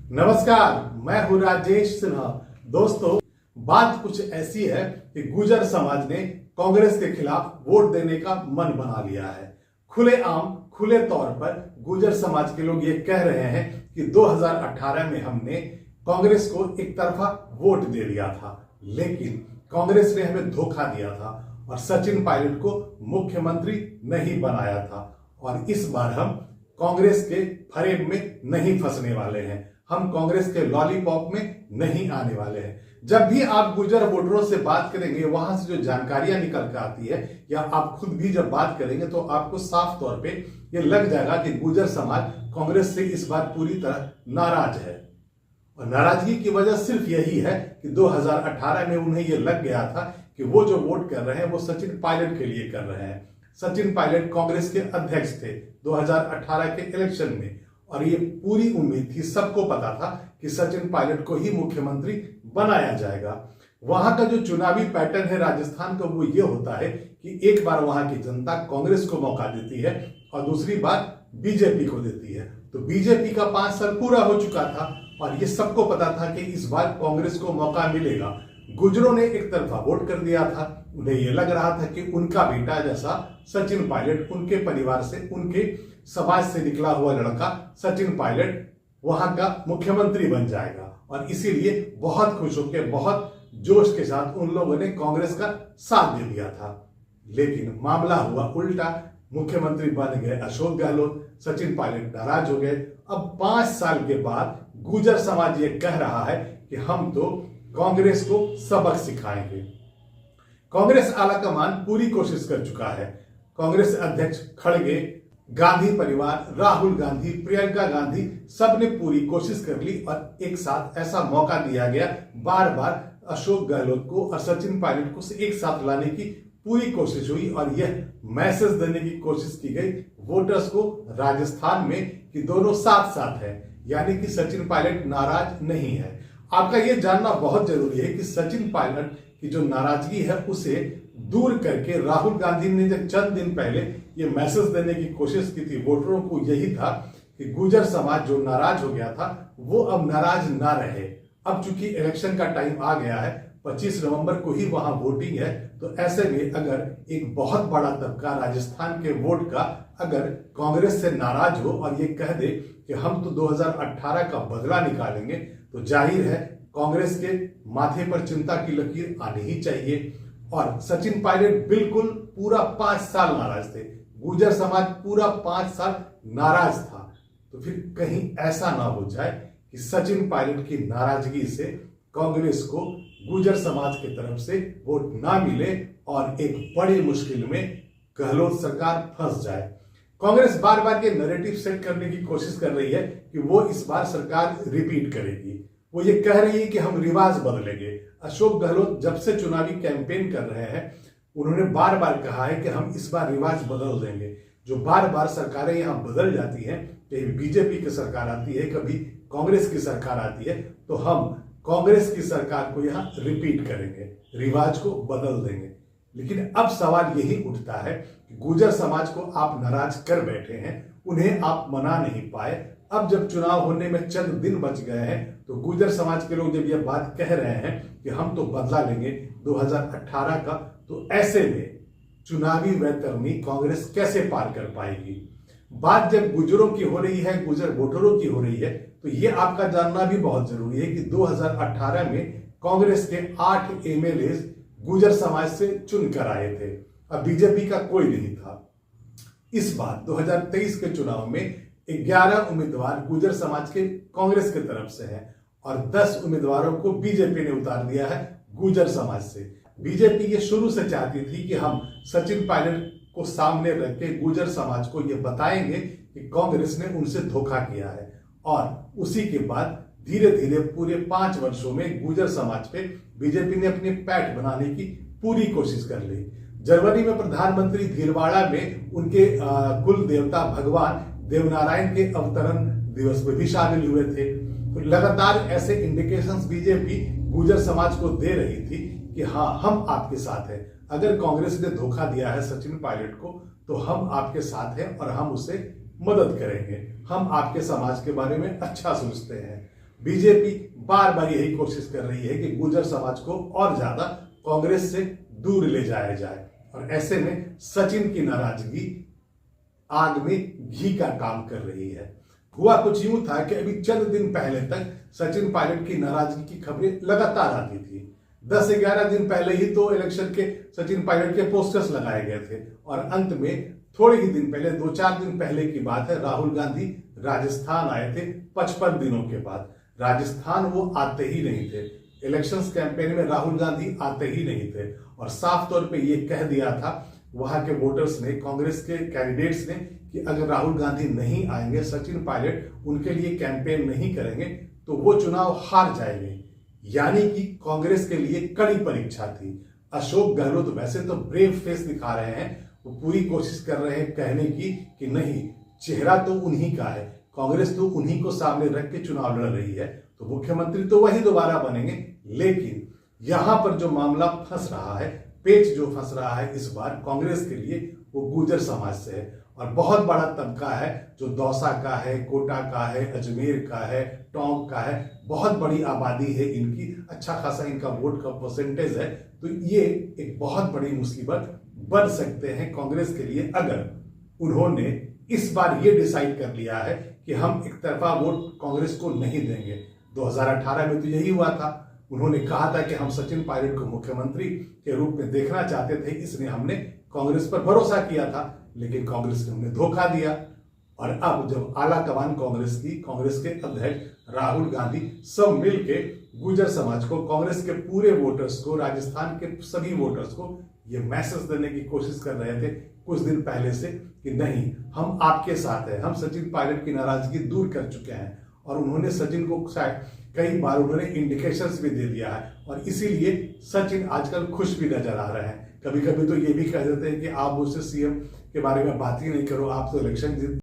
नमस्कार, मैं हूं राजेश सिन्हा। दोस्तों, बात कुछ ऐसी है कि गुर्जर समाज ने कांग्रेस के खिलाफ वोट देने का मन बना लिया है। खुलेआम खुले तौर पर गुर्जर समाज के लोग ये कह रहे हैं कि 2018 में हमने कांग्रेस को एक तरफा वोट दे दिया था, लेकिन कांग्रेस ने हमें धोखा दिया था और सचिन पायलट को मुख्यमंत्री नहीं बनाया था। और इस बार हम कांग्रेस के फरेब में नहीं फंसने वाले हैं, हम कांग्रेस के लॉलीपॉप में नहीं आने वाले हैं। जब भी आप गुर्जर वोटरों से बात करेंगे, वहां से जो जानकारियां निकल कर आती है या आप खुद भी जब बात करेंगे, तो आपको साफ तौर पे ये लग जाएगा कि गुर्जर समाज कांग्रेस से इस बार पूरी तरह नाराज है। और नाराजगी की वजह सिर्फ यही है कि 2018 में उन्हें यह लग गया था कि वो जो वोट कर रहे हैं वो सचिन पायलट के लिए कर रहे हैं। सचिन पायलट कांग्रेस के अध्यक्ष थे 2018 के इलेक्शन में, और ये पूरी उम्मीद थी, सबको पता था कि सचिन पायलट को ही मुख्यमंत्री बनाया जाएगा। वहां का जो चुनावी पैटर्न है राजस्थान का, वो ये होता है कि एक बार वहां की जनता कांग्रेस को मौका देती है और दूसरी बार बीजेपी को देती है। तो बीजेपी का 5 साल पूरा हो चुका था और ये सबको पता था कि इस बार कांग्रेस को मौका मिलेगा। गुर्जरों ने एक तरफा वोट कर दिया था। उन्हें यह लग रहा था कि उनका बेटा जैसा सचिन पायलट, उनके परिवार से, उनके समाज से निकला हुआ लड़का सचिन पायलट वहां का मुख्यमंत्री बन जाएगा, और इसीलिए बहुत खुश होकर, बहुत जोश के साथ उन लोगों ने कांग्रेस का साथ दे दिया था। लेकिन मामला हुआ उल्टा, मुख्यमंत्री बन गए अशोक गहलोत, सचिन पायलट नाराज हो गए। अब 5 साल के बाद गुर्जर समाज ये कह रहा है कि हम तो कांग्रेस को सबक सिखाएंगे। कांग्रेस आलाकमान पूरी कोशिश कर चुका है। कांग्रेस अध्यक्ष खड़गे, गांधी परिवार, राहुल गांधी, प्रियंका गांधी, सबने पूरी कोशिश कर ली और एक साथ ऐसा मौका दिया गया। बार बार अशोक गहलोत को और सचिन पायलट को एक साथ लाने की पूरी कोशिश हुई और यह मैसेज देने की कोशिश की गई वोटर्स को राजस्थान में कि दोनों साथ साथ है, यानी कि सचिन पायलट नाराज नहीं है। आपका यह जानना बहुत जरूरी है कि सचिन पायलट की जो नाराजगी है उसे दूर करके राहुल गांधी ने जब चंद दिन पहले ये मैसेज देने की कोशिश की थी वोटरों को, यही था कि गुर्जर समाज जो नाराज हो गया था वो अब नाराज ना रहे। अब चूंकि इलेक्शन का टाइम आ गया है, 25 नवंबर को ही वहां वोटिंग है, तो ऐसे में अगर एक बहुत बड़ा तबका राजस्थान के वोट का अगर कांग्रेस से नाराज हो और ये कह दे कि हम तो 2018 का बदला निकालेंगे, तो जाहिर है कांग्रेस के माथे पर चिंता की लकीर आनी ही चाहिए। और सचिन पायलट बिल्कुल पूरा 5 साल नाराज थे, गुर्जर समाज पूरा 5 साल नाराज था। तो फिर कहीं ऐसा ना हो जाए कि सचिन पायलट की नाराजगी से कांग्रेस को गुर्जर समाज की तरफ से वोट ना मिले और एक बड़ी मुश्किल में गहलोत सरकार फंस जाए। कांग्रेस बार बार ये नैरेटिव सेट करने की कोशिश कर रही है कि वो इस बार सरकार रिपीट करेगी। वो ये कह रही है कि हम रिवाज बदलेंगे। अशोक गहलोत जब से चुनावी कैंपेन कर रहे हैं, उन्होंने बार बार कहा है कि हम इस बार रिवाज बदल देंगे। जो बार बार सरकारें यहां बदल जाती हैं, कभी बीजेपी की सरकार आती है, कभी कांग्रेस की सरकार आती है, तो हम कांग्रेस की सरकार को यहां रिपीट करेंगे, रिवाज को बदल देंगे। लेकिन अब सवाल यही उठता है कि गुर्जर समाज को आप नाराज कर बैठे हैं, उन्हें आप मना नहीं पाए। अब जब चुनाव होने में चंद दिन बच गए हैं, तो गुर्जर समाज के लोग जब ये बात कह रहे हैं कि हम तो बदला लेंगे 2018 का, तो ऐसे में चुनावी वैतरणी कांग्रेस कैसे पार कर पाएगी? बात जब गुर्जरों की हो रही है, गुर्जर वोटरों की हो रही है, तो ये आपका जानना भी बहुत जरूरी है कि 2018 में कांग्रेस के 8 एमएलए गुर्जर समाज से चुनकर आए थे। अब बीजेपी का कोई नहीं था। इस बार 2023 के चुनाव में 11 उम्मीदवार गुर्जर समाज के कांग्रेस की तरफ से हैं और 10 उम्मीदवारों को बीजेपी ने उतार दिया है गुर्जर समाज से। बीजेपी ये शुरू से चाहती थी कि हम सचिन पायलट को सामने रख के गुर्जर समाज को ये बताएंगे कि कांग्रेस ने उनसे धोखा किया है, और उसी के बाद धीरे धीरे पूरे 5 वर्षों में गुर्जर समाज पे बीजेपी ने अपनी पैठ बनाने की पूरी कोशिश कर ली। जनवरी में प्रधानमंत्री भीलवाड़ा में उनके कुल देवता भगवान देवनारायण के अवतरण दिवस में भी शामिल हुए थे। तो लगातार ऐसे इंडिकेशंस बीजेपी गुर्जर समाज को दे रही थी कि हाँ, हम आपके साथ हैं। अगर कांग्रेस ने धोखा दिया है सचिन पायलट को, तो हम आपके साथ हैं और हम उसे मदद करेंगे, हम आपके समाज के बारे में अच्छा सोचते हैं। बीजेपी बार बार यही कोशिश कर रही है कि गुर्जर समाज को और ज्यादा कांग्रेस से दूर ले जाया जाए, और ऐसे में सचिन की नाराजगी आग में घी का काम कर रही है। हुआ कुछ यूं था कि अभी चंद दिन पहले तक सचिन पायलट की नाराजगी की खबरें लगातार आती थी। 10-11 दिन पहले ही तो इलेक्शन के सचिन पायलट के पोस्टर्स लगाए गए थे, और अंत में थोड़े ही दिन पहले, 2-4 दिन पहले की बात है, राहुल गांधी राजस्थान आए थे 55 दिनों के बाद। राजस्थान वो आते ही नहीं थे, इलेक्शंस कैंपेन में राहुल गांधी आते ही नहीं थे, और साफ तौर पे ये कह दिया था वहां के वोटर्स ने, कांग्रेस के कैंडिडेट्स ने, कि अगर राहुल गांधी नहीं आएंगे, सचिन पायलट उनके लिए कैंपेन नहीं करेंगे, तो वो चुनाव हार जाएंगे। यानी कि कांग्रेस के लिए कड़ी परीक्षा थी। अशोक गहलोत वैसे तो ब्रेव फेस दिखा रहे हैं, वो पूरी कोशिश कर रहे हैं कहने की कि नहीं, चेहरा तो उन्हीं का है, कांग्रेस तो उन्हीं को सामने रख के चुनाव लड़ रही है, तो मुख्यमंत्री तो वही दोबारा बनेंगे। लेकिन यहां पर जो मामला फंस रहा है, पेच जो फंस रहा है इस बार कांग्रेस के लिए, वो गुर्जर समाज से है, और बहुत बड़ा तबका है जो दौसा का है, कोटा का है, अजमेर का है, टोंक का है, बहुत बड़ी आबादी है इनकी, अच्छा खासा इनका वोट का परसेंटेज है। तो ये एक बहुत बड़ी मुसीबत बन सकते हैं कांग्रेस के लिए, अगर उन्होंने इस बार ये डिसाइड कर लिया है कि हम एक तरफा वोट कांग्रेस को नहीं देंगे। 2018 में तो यही हुआ था, उन्होंने कहा था कि हम सचिन पायलट को मुख्यमंत्री के रूप में देखना चाहते थे, इसलिए हमने कांग्रेस पर भरोसा किया था, लेकिन कांग्रेस ने उन्हें धोखा दिया। और अब जब आला कमान कांग्रेस की, कांग्रेस के अध्यक्ष राहुल गांधी सब मिलके गुर्जर समाज को, कांग्रेस के पूरे वोटर्स को, राजस्थान के सभी वोटर्स को ये मैसेज देने की कोशिश कर रहे थे कुछ दिन पहले से कि नहीं, हम आपके साथ हैं, हम सचिन पायलट की नाराजगी दूर कर चुके हैं। और उन्होंने सचिन को कई बार उन्होंने इंडिकेशंस भी दे दिया है, और इसीलिए सचिन आजकल खुश भी नजर आ रहे हैं। कभी कभी तो ये भी कह देते हैं कि आप मुझसे सीएम के बारे में बात ही नहीं करो, आप तो इलेक्शन जीत